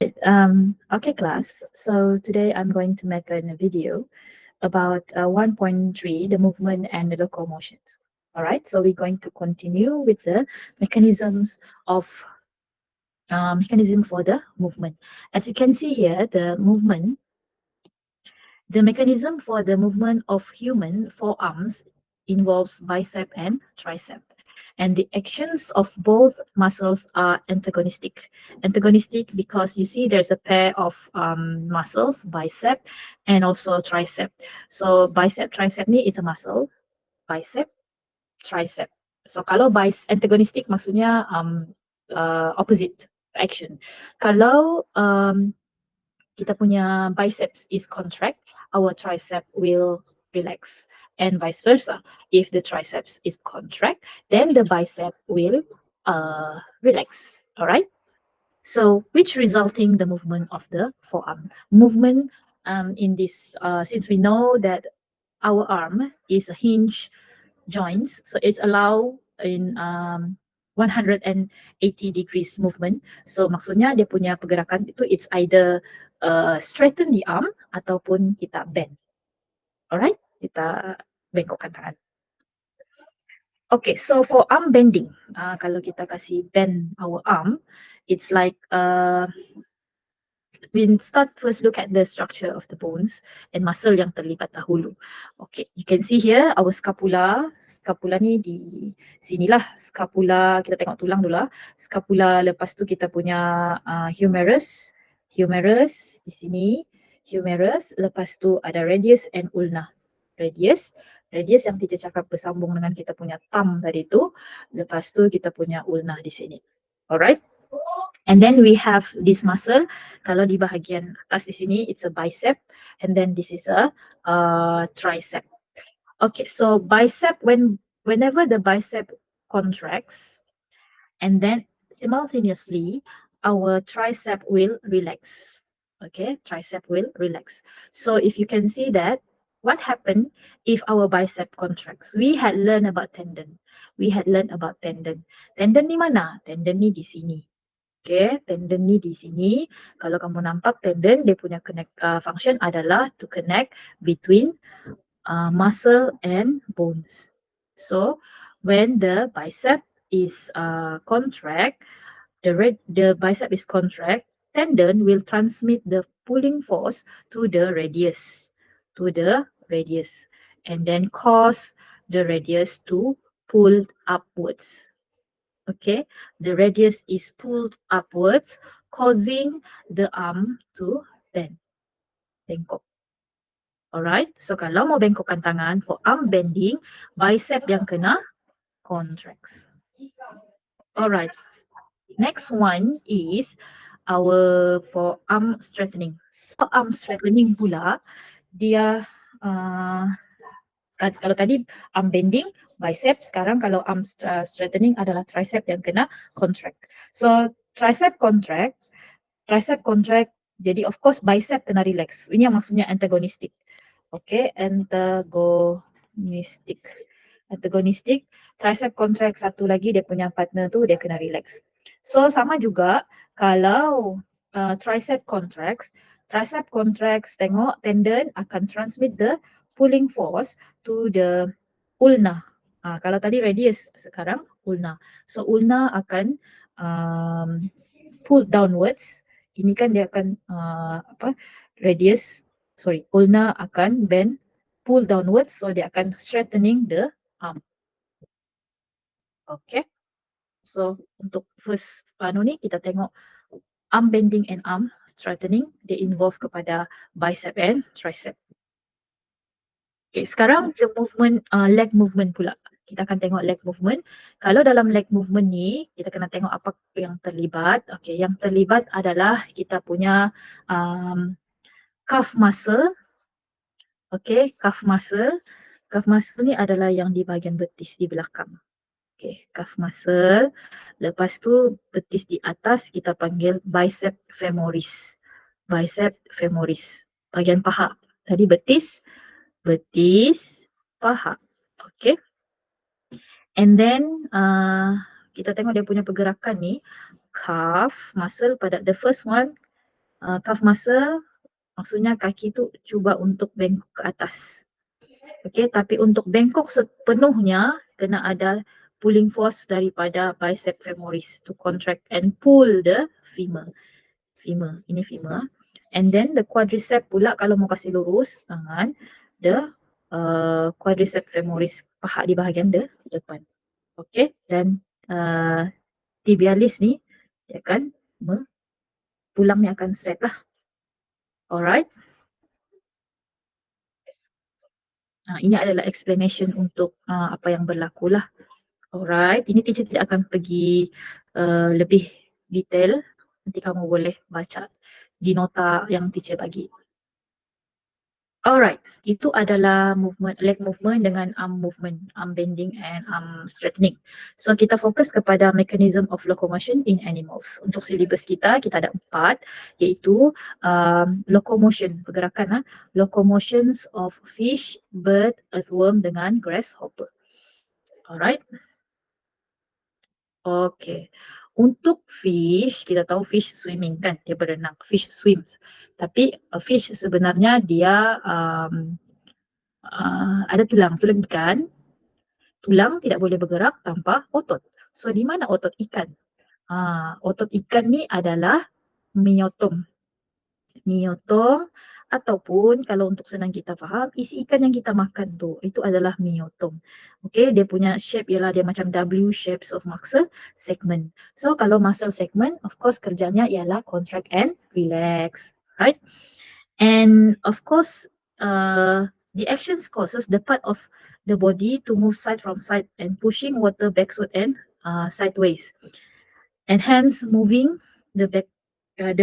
Okay, class. So today I'm going to make a video about 1.3, the movement and the locomotions. All right, so we're going to continue with the mechanisms of mechanism for the movement. As you can see here, the mechanism for the movement of human forearms involves bicep and tricep. And the actions of both muscles are antagonistic. Antagonistic because you see there's a pair of muscles, bicep and also tricep. So bicep, tricep ni is a muscle, bicep, tricep. So kalau antagonistic maksudnya opposite action. Kalau kita punya biceps is contract, our tricep will relax, and vice versa. If the triceps is contract, then the bicep will relax. All right. So, which resulting the movement of the forearm movement in this since we know that our arm is a hinge joints, so it's allow in 180 degrees movement. So maksudnya dia punya pergerakan itu it's either straighten the arm ataupun kita bend. Alright, kita bengkokkan tangan. Okay, so for arm bending, kalau kita kasih bend our arm, it's like we start first look at the structure of the bones and muscle yang terlibat dahulu. Okay, you can see here our scapula. Scapula ni di sinilah scapula, kita tengok tulang dulu lah. Scapula, lepas tu kita punya humerus. Humerus di sini, humerus. Lepas tu ada radius and ulna. Radius yang teacher cakap bersambung dengan kita punya thumb tadi tu. Lepas tu kita punya ulna di sini. Alright. And then we have this muscle. Kalau di bahagian atas di sini, it's a bicep. And then this is a tricep. Okay, so bicep, whenever the bicep contracts, and then simultaneously, our tricep will relax. Okay, tricep will relax. So if you can see that, what happened if our bicep contracts? We had learned about tendon. Tendon ni mana? Tendon ni di sini. Okay, tendon ni di sini. Kalau kamu nampak tendon, dia punya function adalah to connect between muscle and bones. So when the bicep is contract, the bicep is contract, tendon will transmit the pulling force to the radius, and then cause the radius to pull upwards. Okay, the radius is pulled upwards, causing the arm to bend. Bengkok. Alright, so kalau mau bengkokkan tangan for arm bending, bicep yang kena contracts. Alright, next one is our for arm straightening. For arm straightening pula, dia kalau tadi arm bending, bicep, sekarang kalau arm straightening adalah tricep yang kena contract. So tricep contract, jadi of course bicep kena relax. Ini yang maksudnya antagonistic. Okay, antagonistic. Tricep contract, satu lagi dia punya partner tu dia kena relax. So sama juga kalau tricep contracts, tengok tendon akan transmit the pulling force to the ulna. Kalau tadi radius, sekarang ulna. So ulna akan pull downwards. Ini kan dia akan ulna akan bend, pull downwards, so dia akan strengthening the arm. Okay. So untuk first ni kita tengok arm bending and arm straightening, dia involve kepada bicep and tricep. Okay, sekarang the movement, leg movement pula. Kita akan tengok leg movement. Kalau dalam leg movement ni, kita kena tengok apa yang terlibat. Okay, yang terlibat adalah kita punya calf muscle. Okay, calf muscle. Calf muscle ni adalah yang di bahagian betis di belakang. Okay, calf muscle. Lepas tu betis di atas kita panggil bicep femoris. Bicep femoris. Bahagian paha. Tadi betis, paha. Okay. And then kita tengok dia punya pergerakan ni. Calf muscle pada the first one, Calf muscle maksudnya kaki tu cuba untuk bengkok ke atas. Okey, tapi untuk bengkok sepenuhnya kena ada pulling force daripada bicep femoris to contract and pull the femur. Ini femur. And then the quadricep pula kalau mau kasih lurus tangan, the quadricep femoris, paha di bahagian depan. Okey, dan tibialis ni dia akan tulang ni akan straight lah. Alright. Ini adalah explanation untuk apa yang berlaku lah. Alright, ini teacher tidak akan pergi lebih detail. Nanti kamu boleh baca di nota yang teacher bagi. Alright, itu adalah movement, leg movement dengan arm movement, arm bending and arm straightening. So kita fokus kepada mechanism of locomotion in animals. Untuk syllabus kita ada 4, iaitu locomotion, pergerakan, locomotions of fish, bird, earthworm dengan grasshopper. Alright. Okay. Untuk fish, kita tahu fish swimming kan, dia berenang, fish swims. Tapi fish sebenarnya dia ada tulang ikan. Tulang tidak boleh bergerak tanpa otot. So di mana otot ikan? Otot ikan ni adalah myotom. Myotom ataupun kalau untuk senang kita faham, isi ikan yang kita makan tu, itu adalah myotom. Okay, dia punya shape ialah dia macam W shapes of muscle segment. So kalau muscle segment, of course kerjanya ialah contract and relax, right? And of course, the actions causes the part of the body to move side from side and pushing water backward and sideways, and hence moving the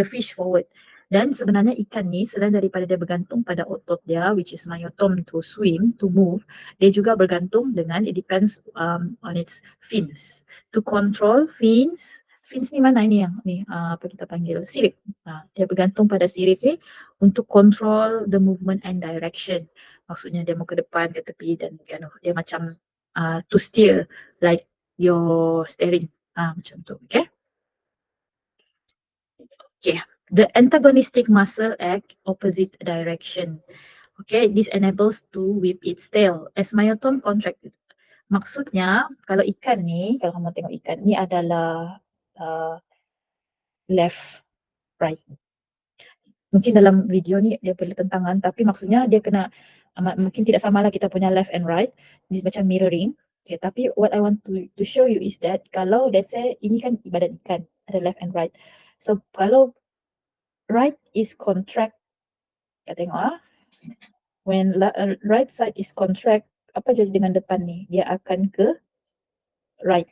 fish forward. Dan sebenarnya ikan ni selain daripada dia bergantung pada otot dia, which is myotom to swim, to move, dia juga bergantung dengan, it depends on its fins. To control fins ni mana ini yang ni apa kita panggil sirip. Dia bergantung pada sirip ni untuk control the movement and direction. Maksudnya dia mau ke depan, ke tepi dan dia macam to steer like your steering. Macam tu, okay? Okay. The antagonistic muscle act opposite direction. Okay, this enables to whip its tail as myotom contract. Maksudnya kalau ikan ni, kalau kamu tengok ikan ni adalah left, right. Mungkin dalam video ni dia bertentangan, tapi maksudnya dia kena mungkin tidak samalah kita punya left and right, ni macam mirroring. Okay, tapi what I want to show you is that kalau let's say ini kan badan ikan, ada left and right. So kalau right is contract, kita tengok when right side is contract, apa jadi dengan depan ni? Dia akan ke right.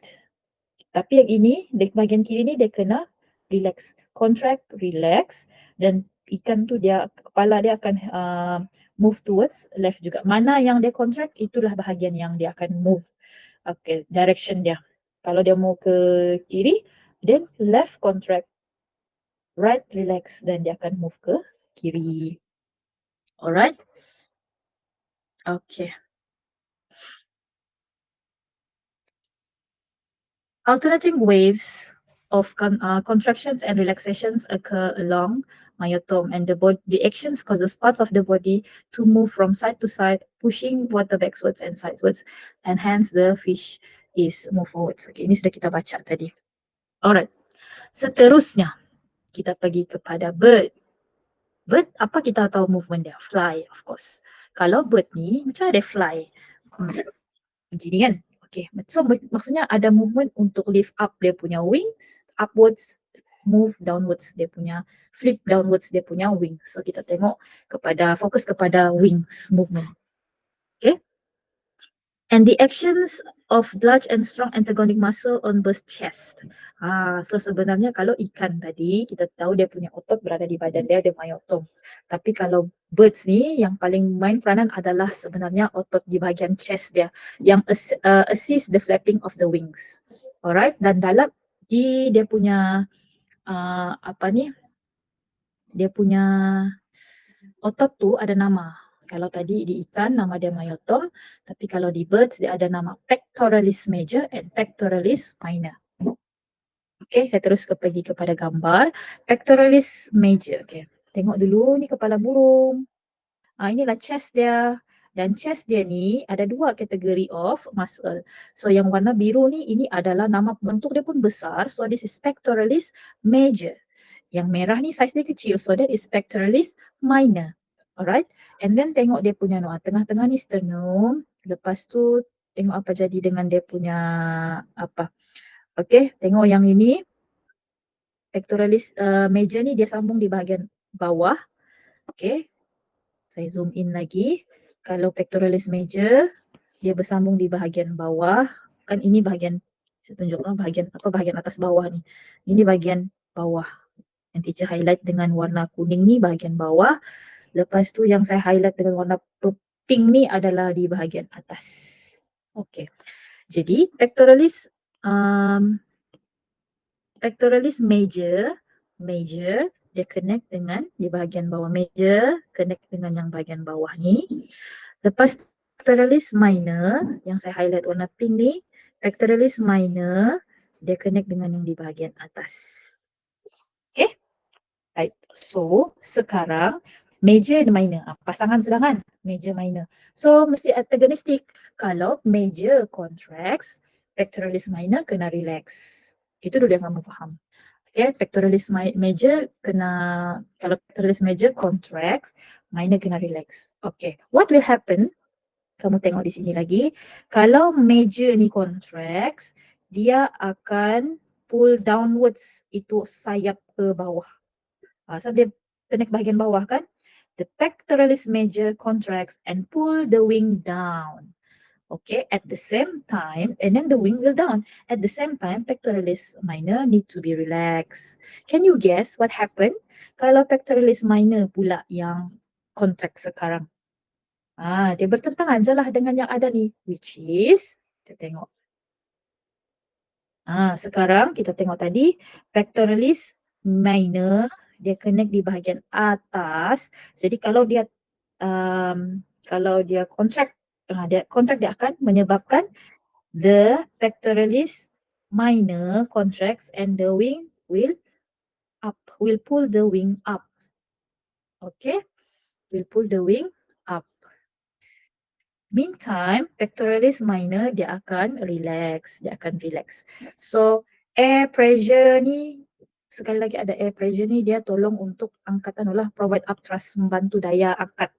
Tapi yang ini, di bahagian kiri ni dia kena relax. Contract, relax, dan ikan tu dia, kepala dia akan move towards left juga. Mana yang dia contract, itulah bahagian yang dia akan move. Okay, direction dia. Kalau dia mau ke kiri, then left contract, right relax, dan dia akan move ke kiri. Alright? Okay. Alternating waves of contractions and relaxations occur along myotom, and the actions causes parts of the body to move from side to side, pushing water backwards and sidewards, and hence the fish is move forwards. Okay, ini sudah kita baca tadi. Alright. Seterusnya kita pergi kepada bird. Bird, apa kita tahu movement dia? Fly, of course. Kalau bird ni macam ada fly. Begini kan? Okay, so maksudnya ada movement untuk lift up dia punya wings, upwards, move downwards dia punya, flip downwards dia punya wings. So kita tengok fokus kepada wings movement. Okay. And the actions of large and strong antagonic muscle on bird's chest. So sebenarnya kalau ikan tadi, kita tahu dia punya otot berada di badan dia, myotom. Tapi kalau birds ni, yang paling main peranan adalah sebenarnya otot di bahagian chest dia, yang assist the flapping of the wings. Alright, dan dalam dia punya dia punya otot tu ada nama. Kalau tadi di ikan nama dia myotom, tapi kalau di birds dia ada nama pectoralis major and pectoralis minor. Okay, saya terus pergi kepada gambar. Pectoralis major. Okay, tengok dulu ni kepala burung. Inilah chest dia. Dan chest dia ni ada dua kategori of muscle. So yang warna biru ni, ini adalah nama bentuk dia pun besar. So this is pectoralis major. Yang merah ni size dia kecil. So that is pectoralis minor. Alright. And then tengok dia punya tengah-tengah ni sternum. Lepas tu tengok apa jadi dengan dia punya apa. Okay, tengok yang ini. Pectoralis major ni dia sambung di bahagian bawah. Okay. Saya zoom in lagi. Kalau pectoralis major, dia bersambung di bahagian bawah. Kan ini bahagian, saya tunjukkan bahagian atas bawah ni. Ini bahagian bawah. Yang teacher highlight dengan warna kuning ni bahagian bawah. Lepas tu yang saya highlight dengan warna pink ni adalah di bahagian atas. Okey. Jadi pectoralis major dia connect dengan di bahagian bawah major, connect dengan yang bahagian bawah ni. Lepas pectoralis minor yang saya highlight warna pink ni, pectoralis minor dia connect dengan yang di bahagian atas. Okay? Right. So, sekarang major dan minor. Pasangan sudah kan? Major, minor. So, mesti antagonistic. Kalau major contracts, pectoralis minor kena relax. Itu dulu yang kamu faham. Okay, pectoralis major kena, kalau pectoralis major contracts, minor kena relax. Okay, what will happen? Kamu tengok di sini lagi. Kalau major ni contracts, dia akan pull downwards itu sayap ke bawah. So dia connect bahagian bawah kan? The pectoralis major contracts and pull the wing down. Okay, at the same time, and then the wing will down. At the same time, pectoralis minor need to be relaxed. Can you guess what happened kalau pectoralis minor pula yang contract sekarang? Dia bertentangan je lah dengan yang ada ni, which is, kita tengok. Sekarang kita tengok tadi, pectoralis minor, dia connect di bahagian atas. Jadi kalau dia contract, dia akan menyebabkan the pectoralis minor contracts and the wing will pull the wing up. Okay, will pull the wing up. Meantime, pectoralis minor dia akan relax, So air pressure ni, sekali lagi ada air pressure ni, dia tolong untuk angkat provide up thrust, membantu daya angkat.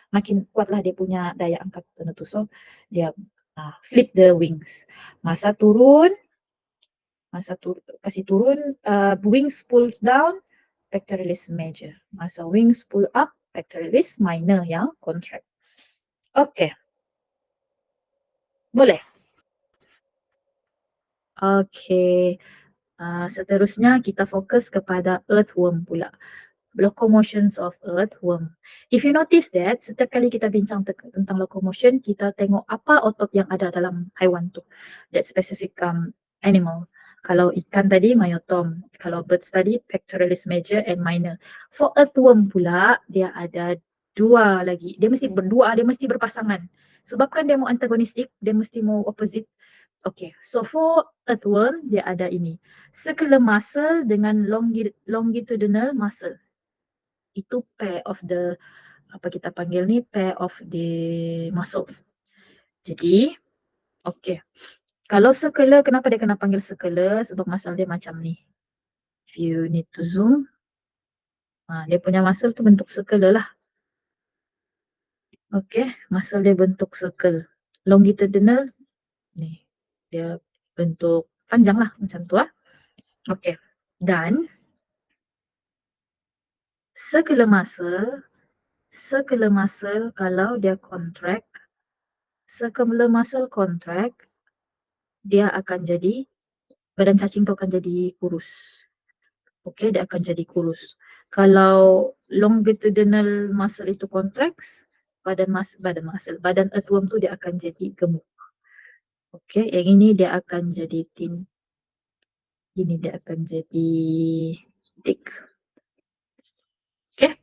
Makin kuatlah dia punya daya angkat tu. So dia flip the wings. Masa turun, kasih turun, wings pulls down, pectoralis major. Masa wings pull up, pectoralis minor yang contract. Okay. Boleh? Okay. Seterusnya kita fokus kepada earthworm pula. Locomotions of earthworm. If you notice that, setiap kali kita bincang tentang locomotion, kita tengok apa otot yang ada dalam haiwan tu. That specific animal. Kalau ikan tadi, myotom. Kalau birds tadi, pectoralis major and minor. For earthworm pula, dia ada dua lagi. Dia mesti berdua, dia mesti berpasangan. Sebabkan dia mau antagonistik, dia mesti mau opposite. Okay, so for earthworm, dia ada ini. Circular muscle dengan longitudinal muscle. Itu pair of the, apa kita panggil ni, pair of the muscles. Jadi, okay. Kalau circular, kenapa dia kena panggil circular? Sebab muscle dia macam ni. If you need to zoom, dia punya muscle tu bentuk circular lah. Okay, muscle dia bentuk circle. Longitudinal, ni. Dia bentuk panjang lah, macam tu lah. Okay, dan circular muscle kalau dia contract, dia akan jadi, badan cacing tu akan jadi kurus. Okay, dia akan jadi kurus. Kalau longitudinal muscle itu contracts, badan earthworm tu dia akan jadi gemuk. Okay, yang ini dia akan jadi thin. Ini dia akan jadi thick. Okay.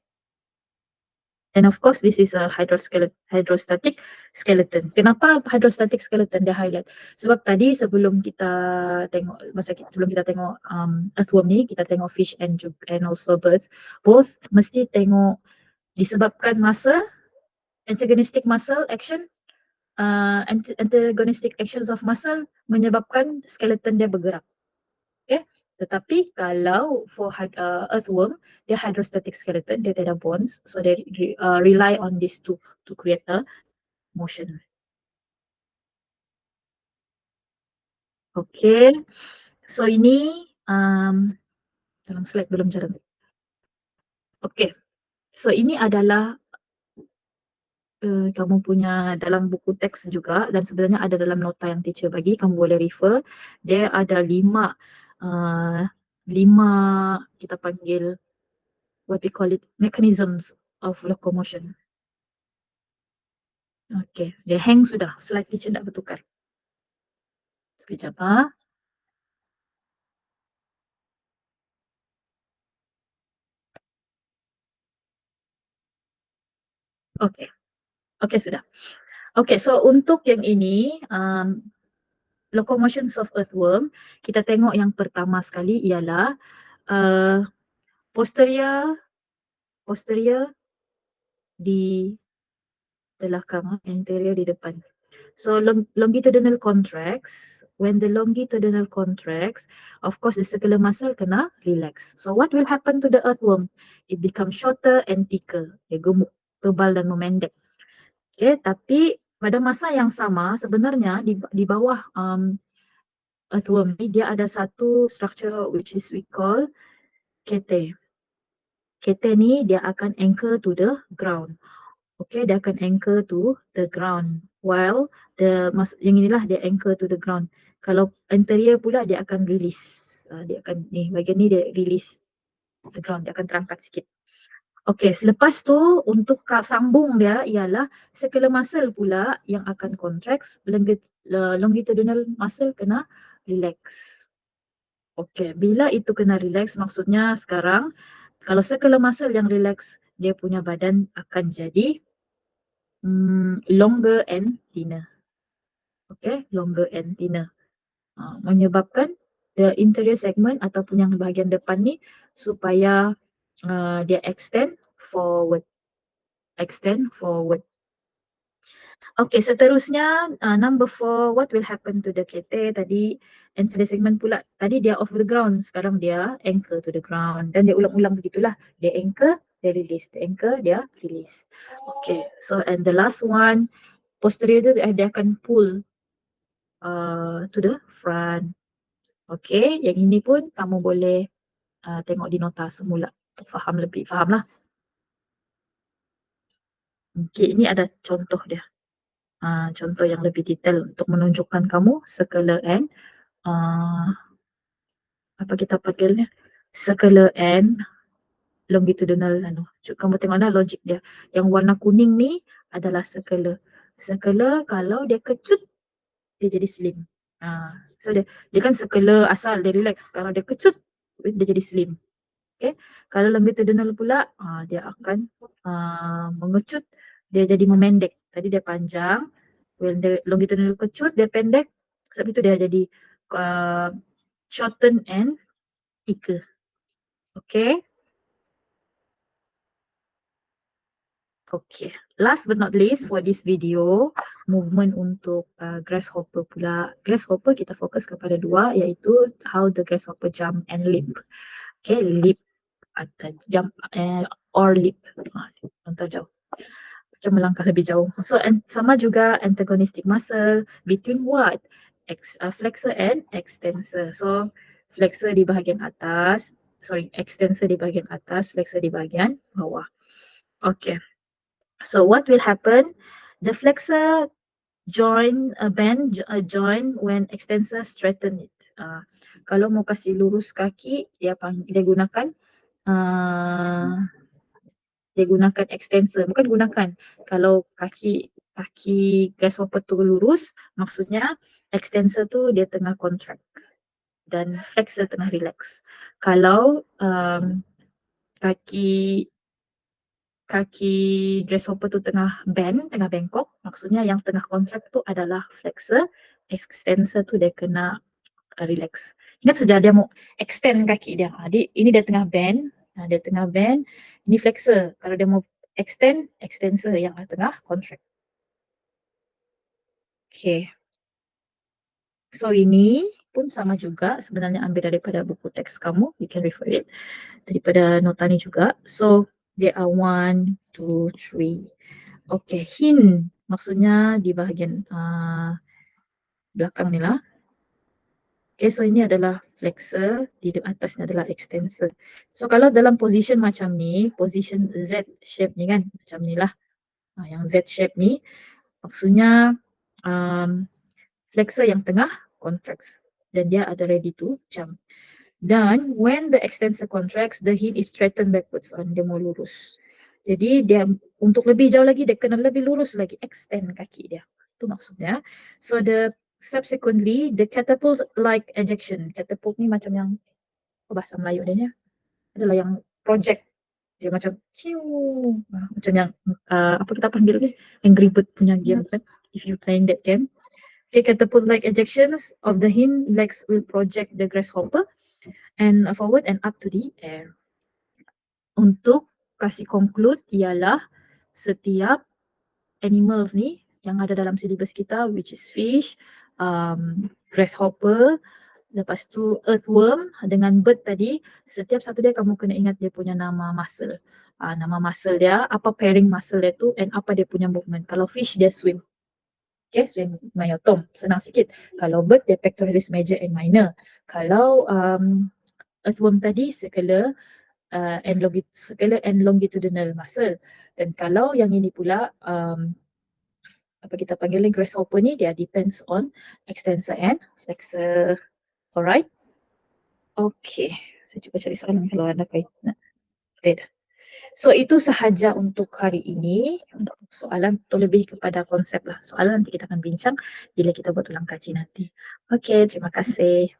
And of course, this is a hydrostatic skeleton. Kenapa hydrostatic skeleton dia highlight? Sebab tadi sebelum kita tengok sebelum kita tengok earthworm ni, kita tengok fish and also birds, both mesti tengok disebabkan muscle, antagonistic muscle action, antagonistic actions of muscle menyebabkan skeleton dia bergerak. Okay? Tetapi kalau for earthworm, dia hydrostatic skeleton, dia tiada bones, so they rely on these two to create a motion. Okay, so ini dalam slide belum jalan. Okay, so ini adalah kamu punya dalam buku teks juga, dan sebenarnya ada dalam nota yang teacher bagi, kamu boleh refer. Dia ada 5 kita panggil what we call it mechanisms of locomotion. Okay, dia hang sudah, slide teacher nak bertukar. Sekejap ha. Okay, okay sudah. Okay, so untuk yang ini locomotions of earthworm, kita tengok yang pertama sekali ialah posterior di belakang, anterior di depan. So longitudinal contracts, when the longitudinal contracts, of course the circular muscle kena relax. So what will happen to the earthworm? It becomes shorter and thicker. Dia gemuk, tebal dan memendek. Okay, tapi pada masa yang sama sebenarnya di bawah earthworm ni dia ada satu structure which is we call kete. Kete ni dia akan anchor to the ground. Okay, dia akan anchor to the ground. While yang inilah dia anchor to the ground. Kalau anterior pula dia akan release. Dia akan bahagian ni dia release the ground, dia akan terangkat sikit. Okay, selepas tu untuk sambung dia ialah circular muscle pula yang akan contract, longitudinal muscle kena relax. Okay, bila itu kena relax maksudnya sekarang kalau circular muscle yang relax, dia punya badan akan jadi longer and thinner. Okay, longer and thinner. Menyebabkan the interior segment ataupun yang bahagian depan ni supaya dia extend forward. Okay, seterusnya number 4, what will happen to the kete tadi, anterior segment pula, tadi dia off the ground, sekarang dia anchor to the ground, dan dia ulang-ulang begitulah, dia anchor, dia release, dia anchor, dia release. Okay, so and the last one, posterior dia akan pull to the front. Okay, yang ini pun kamu boleh tengok di nota semula untuk faham lebih, fahamlah. Okay, ini ada contoh dia. Contoh yang lebih detail untuk menunjukkan kamu circular and apa kita panggilnya, circular and longitudinal. Kamu tengok dah logik dia. Yang warna kuning ni adalah circular. Circular kalau dia kecut dia jadi slim. So dia kan circular asal dia relax. Kalau dia kecut dia jadi slim. Okay. Kalau longitudinal pula dia akan mengecut, dia jadi memendek. Tadi dia panjang, when the longitudinal kecut dia pendek, sebab itu dia jadi shorten and thicker. Okay. Okay, last but not least for this video, movement untuk grasshopper pula. Grasshopper kita fokus kepada dua, iaitu how the grasshopper jump and leap. Okay, leap atau jump or leap. Contoh jauh. Macam melangkah lebih jauh. So sama juga antagonistic muscle between what? Flexor and extensor. So flexor di bahagian atas, extensor di bahagian atas, flexor di bahagian bawah. Okay. So what will happen? The flexor bend join when extensor straighten it. Kalau mau kasih lurus kaki, dia gunakan extensor. Bukan gunakan. Kalau kaki grasshopper tu lurus, maksudnya extensor tu dia tengah contract dan flexor tengah relax. Kalau kaki kaki grasshopper tu tengah bend, tengah bengkok, maksudnya yang tengah contract tu adalah flexor, extensor tu dia kena relax. Ingat saja dia mau extend kaki dia. Ini dia tengah bend, dia tengah bend, ini flexor. Kalau dia mau extend, extensor yang tengah contract. Okay. So ini pun sama juga, sebenarnya ambil daripada buku teks kamu, you can refer it. Daripada nota ni juga. So there are 1, 2, 3. Okay, hint maksudnya di bahagian belakang ni lah. Okay, so ini adalah flexor, di atas ni adalah extensor. So kalau dalam position macam ni, position Z shape ni kan, macam ni lah. Yang Z shape ni, maksudnya flexor yang tengah contracts dan dia ada ready to jump. Dan when the extensor contracts, the heel is straightened backwards on, dia mau lurus. Jadi dia untuk lebih jauh lagi, dia kena lebih lurus lagi, extend kaki dia. Itu maksudnya. So subsequently, the catapult-like ejection. Catapult ni macam yang, bahasa Melayu dia ni, adalah yang project. Dia macam, macam yang, apa kita panggil ni? Angry Bird punya game kan? If you playing that game. Okay, catapult-like ejections of the hind legs will project the grasshopper and forward and up to the air. Untuk kasih conclude ialah setiap animals ni yang ada dalam syllabus kita, which is fish, grasshopper, lepas tu earthworm dengan bird tadi, setiap satu dia kamu kena ingat dia punya nama muscle. Nama muscle dia, apa pairing muscle dia tu and apa dia punya movement. Kalau fish dia swim. Okay, swim myotom, senang sikit. Kalau bird dia pectoralis major and minor. Kalau earthworm tadi circular and longitudinal muscle. Dan kalau yang ini pula apa kita panggil grasshopper ni, dia depends on extensor and flexor. Alright? Okay, saya cuba cari soalan kalau ada kaitan. Okay dah. So itu sahaja untuk hari ini. Untuk soalan atau lebih kepada konsep lah. Soalan nanti kita akan bincang bila kita buat ulang kaji nanti. Okay, terima kasih.